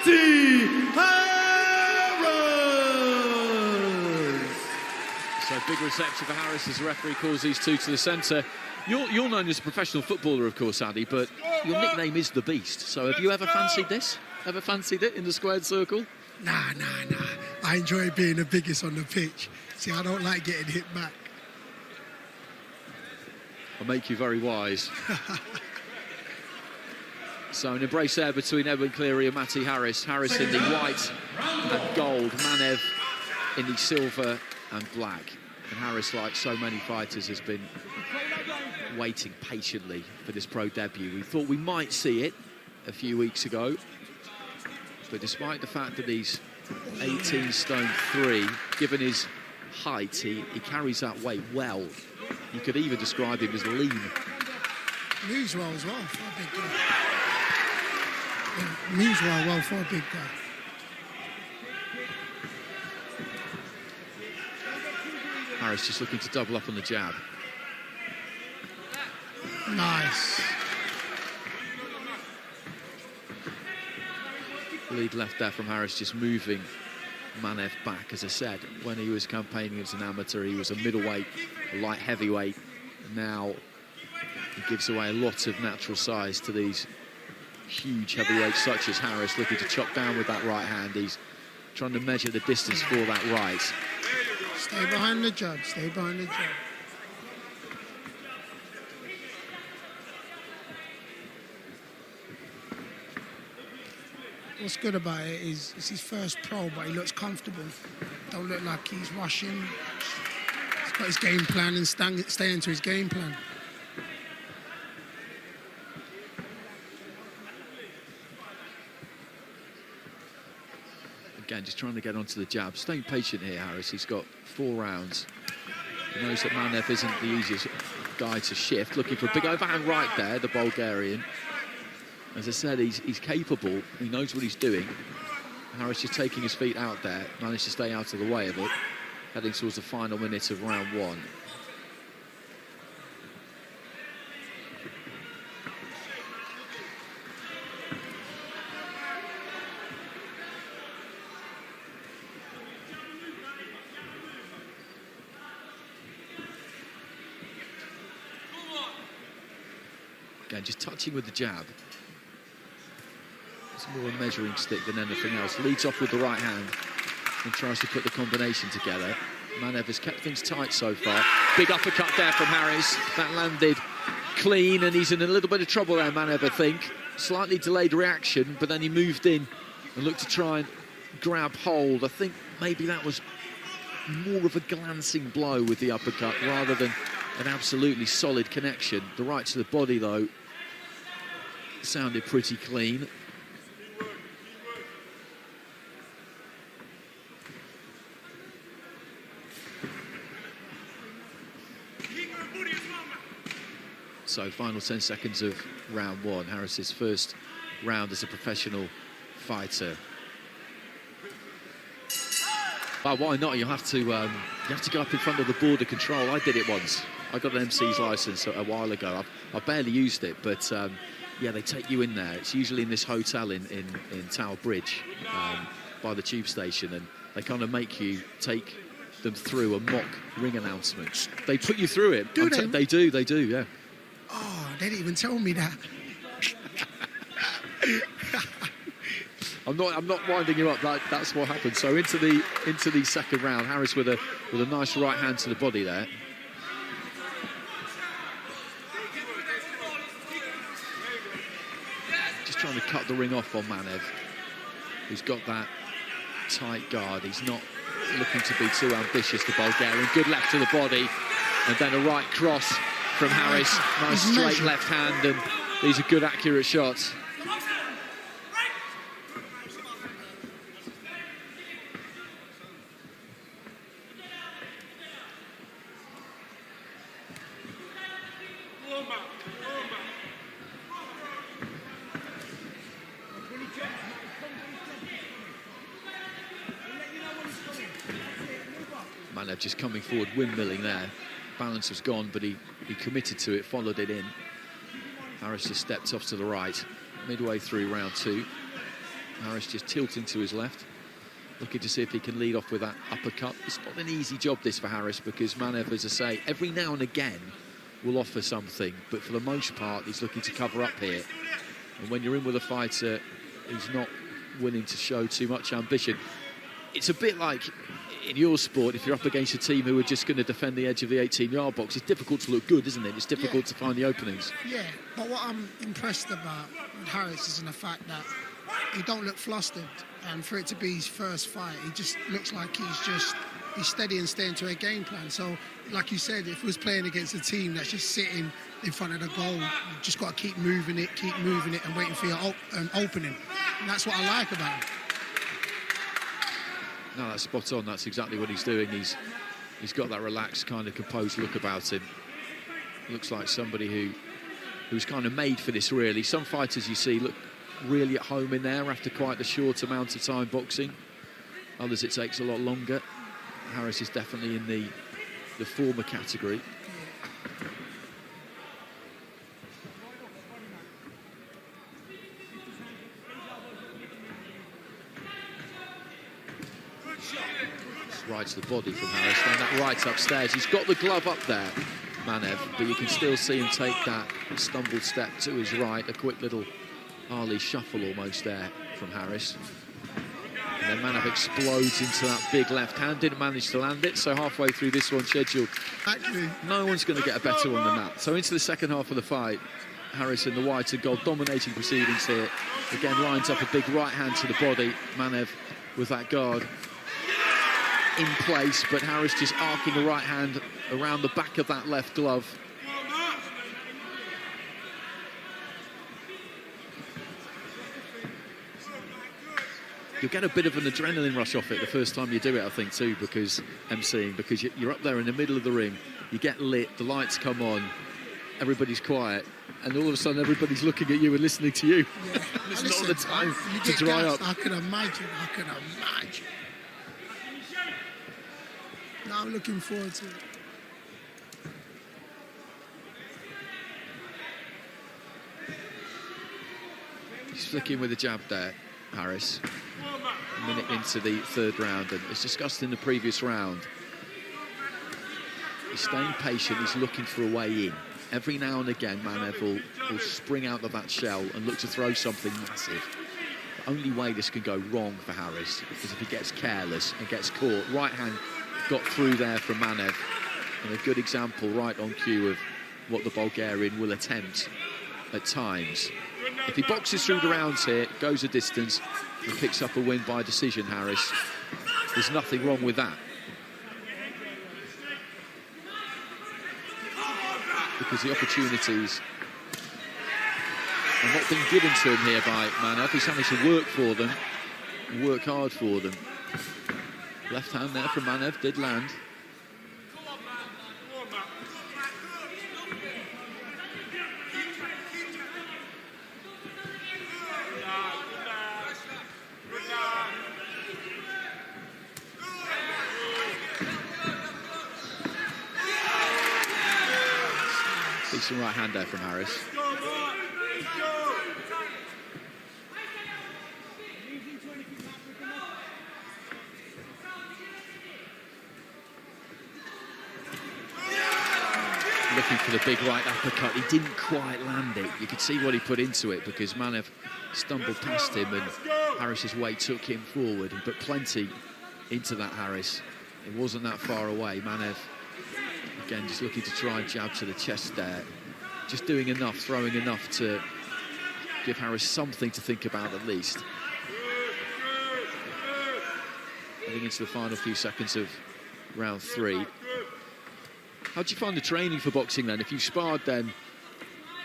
Matty Harris! So big reception for Harris as the referee calls these two to the centre. You're known as a professional footballer, of course, Addy, but your nickname is The Beast. So have you ever fancied this? Ever fancied it in the squared circle? Nah. I enjoy being the biggest on the pitch. See, I don't like getting hit back. I'll make you very wise. So an embrace there between Edwin Cleary and Matty Harris. Harris in the white and gold, Manev in the silver and black. And Harris, like so many fighters, has been waiting patiently for this pro debut. We thought we might see it a few weeks ago, but despite the fact that he's 18 stone 3, given his height, he carries that weight well. You could even describe him as lean. Moves well as well for a big guy. Yeah, moves well for a big guy. Harris just looking to double up on the jab. Nice. Lead left there from Harris, just moving Manev back. As I said, when he was campaigning as an amateur, he was a middleweight, a light heavyweight. Now he gives away a lot of natural size to these huge heavyweights such as Harris, looking to chop down with that right hand. He's trying to measure the distance for that right. Stay behind the jab, stay behind the jab. What's good about it is it's his first pro, but he looks comfortable. Don't look like he's rushing. He's got his game plan and staying to his game plan. Again, just trying to get onto the jab. Staying patient here, Harris. He's got 4 rounds. He knows that Manev isn't the easiest guy to shift. Looking for a big overhand right there, the Bulgarian. As I said, he's capable. He knows what he's doing. Harris just taking his feet out there. Managed to stay out of the way of it. Heading towards the final minute of round 1. Again, just touching with the jab. It's more a measuring stick than anything else. Leads off with the right hand and tries to put the combination together. Manev has kept things tight so far. Big uppercut there from Harris. That landed clean, and he's in a little bit of trouble there, Manev, I think. Slightly delayed reaction, but then he moved in and looked to try and grab hold. I think maybe that was more of a glancing blow with the uppercut rather than an absolutely solid connection. The right to the body, though, sounded pretty clean. So, final 10 seconds of round 1. Harris's first round as a professional fighter. Oh, why not? You have to go up in front of the border control. I did it once. I got an MC's license a while ago. I barely used it, but yeah, they take you in there. It's usually in this hotel in Tower Bridge by the tube station, and they kind of make you take them through a mock ring announcement. They put you through it. Do they? They do, yeah. Oh, they didn't even tell me that. I'm not winding you up. That's what happened. So into the second round, Harris with a nice right hand to the body there. Just trying to cut the ring off on Manev, who's got that tight guard. He's not looking to be too ambitious, the Bulgarian. Good left to the body, and then a right cross from Harris. Nice straight left hand, and these are good, accurate shots. Manev just coming forward, windmilling there. Balance was gone, but he committed to it, followed it in. Harris just stepped off to the right, midway through round 2. Harris just tilting to his left, looking to see if he can lead off with that uppercut. It's not an easy job, this, for Harris, because Manev, as I say, every now and again will offer something, but for the most part, he's looking to cover up here. And when you're in with a fighter who's not willing to show too much ambition, it's a bit like in your sport, if you're up against a team who are just going to defend the edge of the 18-yard box, it's difficult to look good, isn't it? It's difficult to find the openings. Yeah, but what I'm impressed about with Harris is in the fact that he don't look flustered, and for it to be his first fight, he just looks like he's steady and staying to a game plan. So, like you said, if he was playing against a team that's just sitting in front of the goal, you just got to keep moving it, and waiting for your opening. And that's what I like about him. No, that's spot on. That's exactly what he's doing. He's got that relaxed, kind of composed look about him. Looks like somebody who's kind of made for this, really. Some fighters you see look really at home in there after quite a short amount of time boxing. Others it takes a lot longer. Harris is definitely in the former category. Right to the body from Harris, and that right upstairs. He's got the glove up there, Manev, but you can still see him take that stumbled step to his right, a quick little Ali shuffle almost there from Harris. And then Manev explodes into that big left hand, didn't manage to land it, so halfway through this one scheduled, actually, no one's going to get a better one than that. So into the second half of the fight, Harris in the white and gold, dominating proceedings here. Again, lines up a big right hand to the body. Manev with that guard in place, but Harris just arcing the right hand around the back of that left glove. You'll get a bit of an adrenaline rush off it the first time you do it, I think, too, because you're up there in the middle of the ring, you get lit, the lights come on, everybody's quiet, and all of a sudden everybody's looking at you and listening to you. Yeah. It's not the time to dry up. I can imagine. Now I'm looking forward to it. He's flicking with a jab there, Harris. A minute into the third round, and as discussed in the previous round, he's staying patient, he's looking for a way in. Every now and again, Manev will spring out of that shell and look to throw something massive. The only way this can go wrong for Harris is if he gets careless and gets caught. Right hand got through there from Manev, and a good example right on cue of what the Bulgarian will attempt at times. If he boxes through the rounds here, goes a distance and picks up a win by decision, Harris, there's nothing wrong with that. Because the opportunities are not being given to him here by Manev. He's having to work for them, and work hard for them. Left hand there from Manev, did land. Decent right hand there from Harris. Looking for the big right uppercut. He didn't quite land it. You could see what he put into it because Manev stumbled past him and Harris's weight took him forward. He put plenty into that, Harris. It wasn't that far away. Manev, again, just looking to try and jab to the chest there. Just doing enough, throwing enough to give Harris something to think about at least. Heading into the final few seconds of round 3. How do you find the training for boxing then? If you sparred then,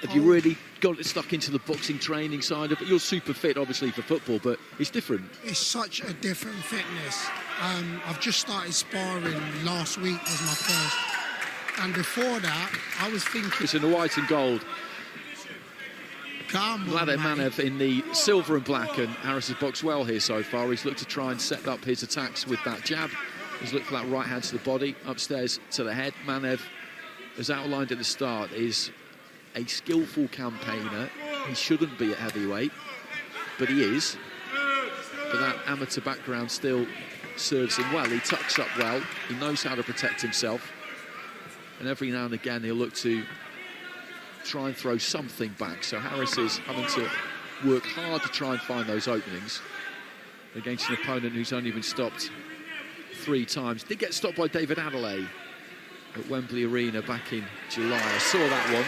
have you really got it stuck into the boxing training side of it? You're super fit, obviously, for football, but it's different. It's such a different fitness. I've just started sparring last week was my first. And before that, I was thinking... It's in the white and gold. Come on, Mladen Manev in the silver and black, and Harris has boxed well here so far. He's looked to try and set up his attacks with that jab. He's looked for that right hand to the body, upstairs to the head. Manev, as outlined at the start, is a skillful campaigner. He shouldn't be at heavyweight, but he is. but that amateur background still serves him well. He tucks up well, he knows how to protect himself, and every now and again he'll look to try and throw something back. So Harris is having to work hard to try and find those openings against an opponent who's only been stopped 3 times. Did get stopped by David Adelaide at Wembley Arena back in July. I saw that one.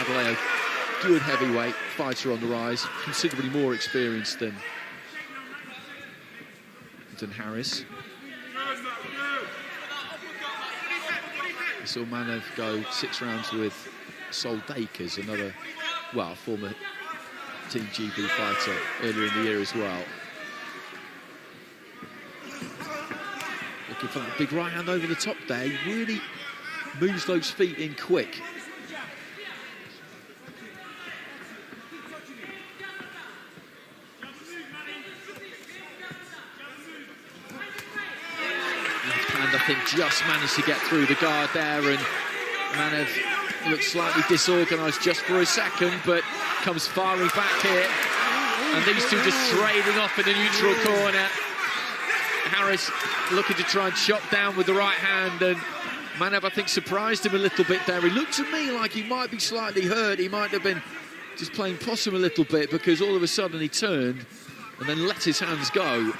Adelaide, a good heavyweight fighter on the rise, considerably more experienced than Harris. We saw Manev go 6 rounds with Sol Dakers, another, well, former Team GB fighter earlier in the year as well. Looking for that big right hand over the top there. He really moves those feet in quick. I think just managed to get through the guard there, and Manev looks slightly disorganised just for a second, but comes firing back here. And these two just trading off in the neutral corner. Harris looking to try and chop down with the right hand, and Manev, I think, surprised him a little bit there. He looked to me like he might be slightly hurt. He might have been just playing possum a little bit, because all of a sudden he turned and then let his hands go.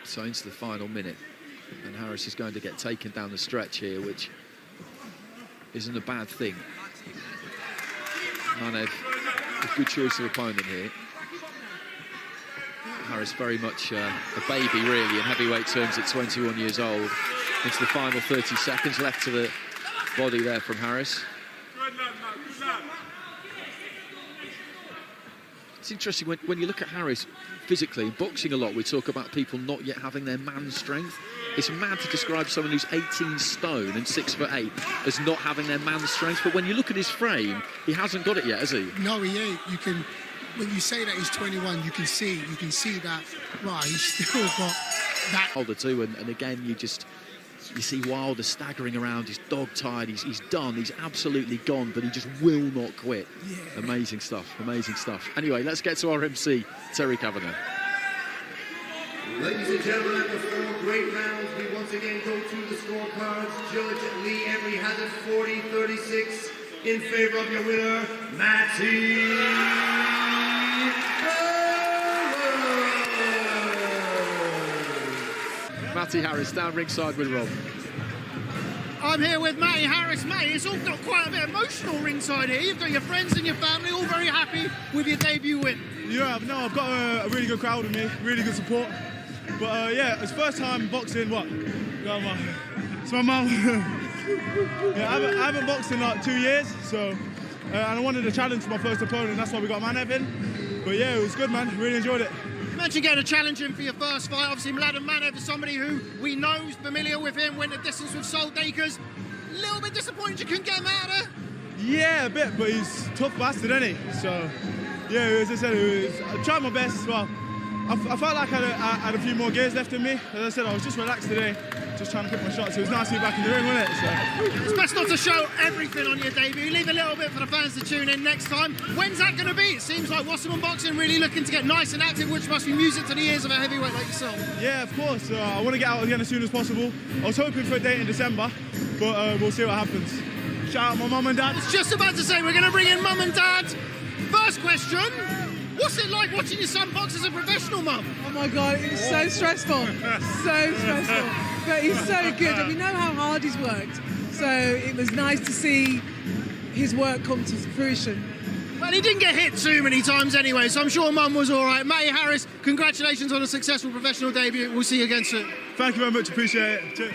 So into the final minute, and Harris is going to get taken down the stretch here, which isn't a bad thing. Manev, a good choice of opponent here. Harris very much a baby, really, in heavyweight terms at 21 years old. Into the final 30 seconds left to the body there from Harris. It's interesting when you look at Harris physically. In boxing a lot, we talk about people not yet having their man strength. It's mad to describe someone who's 18 stone and 6'8" as not having their man strength. But when you look at his frame, he hasn't got it yet, has he? No, he ain't. You can, when you say that he's 21, you can see that, right, he's still got that. Older too, and again, you see Wilder staggering around, he's dog-tired, he's done, he's absolutely gone, but he just will not quit. Yeah. Amazing stuff, amazing stuff. Anyway, let's get to our MC, Terry Kavanagh. Ladies and gentlemen, after 4 great rounds, we once again go through the scorecards. Judge Lee Emery has it 40-36 in favor of your winner, Matty Harris. Matty Harris down ringside with Rob. I'm here with Matty Harris. Matty, it's all got quite a bit emotional ringside here. You've got your friends and your family all very happy with your debut win. Yeah, no, I've got a really good crowd with me, really good support. But yeah, it's first time boxing, what? It's my mum. Yeah, I haven't boxed in like 2 years, so, and I wanted a challenge for my first opponent, that's why we got Manev in. But yeah, it was good, man, really enjoyed it. You mentioned getting a challenge in for your first fight. Obviously, Mladen Manev is somebody who we know is familiar with him, went the distance with Sol Dakers. A little bit disappointed you couldn't get him out of there? Yeah, a bit, but he's a tough bastard, isn't he? So, yeah, as I said, I tried my best as well. I felt like I had a few more gears left in me. As I said, I was just relaxed today, just trying to pick my shots. It was nice to be back in the ring, wasn't it? So. It's best not to show everything on your debut. Leave a little bit for the fans to tune in next time. When's that going to be? It seems like Wasserman Boxing really looking to get nice and active, which must be music to the ears of a heavyweight like yourself. Yeah, of course. I want to get out again as soon as possible. I was hoping for a date in December, but we'll see what happens. Shout out my mum and dad. I was just about to say, we're going to bring in mum and dad. First question. What's it like watching your son box as a professional, Mum? Oh my God, it's so stressful, so stressful. But he's so good, and we know how hard he's worked. So it was nice to see his work come to fruition. Well, he didn't get hit too many times anyway, so I'm sure Mum was all right. Matty Harris, congratulations on a successful professional debut. We'll see you again soon. Thank you very much, appreciate it. Cheers.